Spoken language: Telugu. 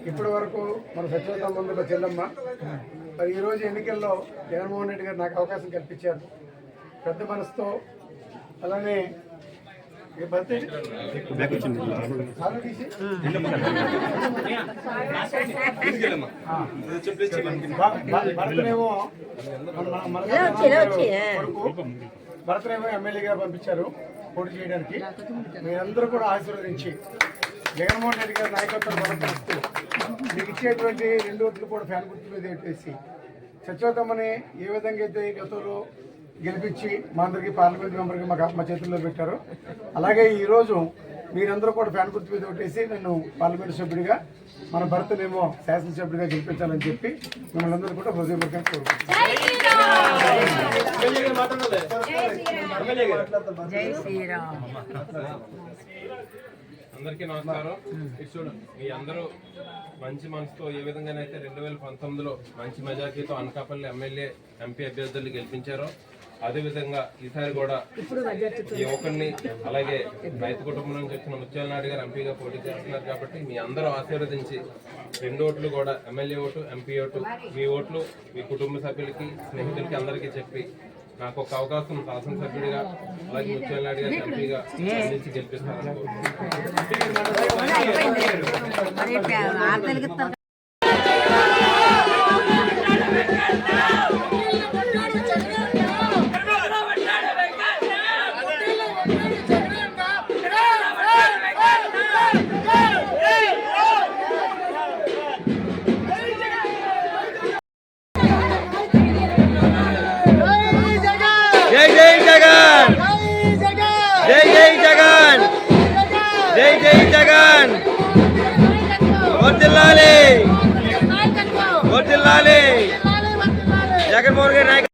ఇప్పటి వరకు మన సచివత ముందుకు చెల్లమ్మ మరి ఈరోజు ఎన్నికల్లో జగన్మోహన్ రెడ్డి గారు నాకు అవకాశం కల్పించారు పెద్ద మనసుతో. అలానే భరతనేమో భరతనేమో ఎమ్మెల్యేగా పంపించారు పోటీ చేయడానికి. మీరందరూ కూడా ఆశీర్వదించి జగన్మోహన్ రెడ్డి గారి నాయకత్వం బలపరుస్తూ మీకు ఇచ్చేటువంటి 2 ఓట్లు కూడా ఫ్యాన్ గుర్తు మీద పెట్టేసి సచివతమ్మని ఏ విధంగా అయితే గతంలో గెలిపించి మా అందరికీ పార్లమెంట్ మెంబర్కి మా చేతుల్లో పెట్టారు, అలాగే ఈరోజు మీరందరూ కూడా ఫ్యాన్ గుర్తు మీద పెట్టేసి నన్ను పార్లమెంట్ సభ్యుడిగా మన భర్తనేమో శాసనసభ్యుడిగా గెలిపించాలని చెప్పి మిమ్మల్ని అందరూ కూడా హృదయపూర్వకంగా అందరికీ నమస్కారం. మీ అందరూ మంచి మనసుతో ఏ విధంగానైతే 2019లో మంచి మెజార్టీతో అనకాపల్లి ఎమ్మెల్యే ఎంపీ అభ్యర్థులు గెలిపించారో అదేవిధంగా ఈసారి కూడా యువకుడిని అలాగే రైతు కుటుంబం నుంచి వచ్చిన ముత్యాల నాయుడు గారు ఎంపీగా పోటీ చేస్తున్నారు కాబట్టి మీ అందరూ ఆశీర్వదించి 2 ఓట్లు కూడా ఎమ్మెల్యే ఓటు ఎంపీ ఓటు మీ ఓట్లు మీ కుటుంబ సభ్యులకి స్నేహితులకి అందరికీ చెప్పి నాకు ఒక అవకాశం శాసనసభ్యుడిగా అలాగే ముత్యాల నాయుడు గారు ఎంపీగా అందించి గెలిపిస్తారని కోరుకుంటున్నాను. జై జై జగన్, జై జై జగన్, జై జై జగన్, వర్ధిల్లాలి వర్ధిల్లాలి జగన్మోహన్ గారి నాయకత్వం.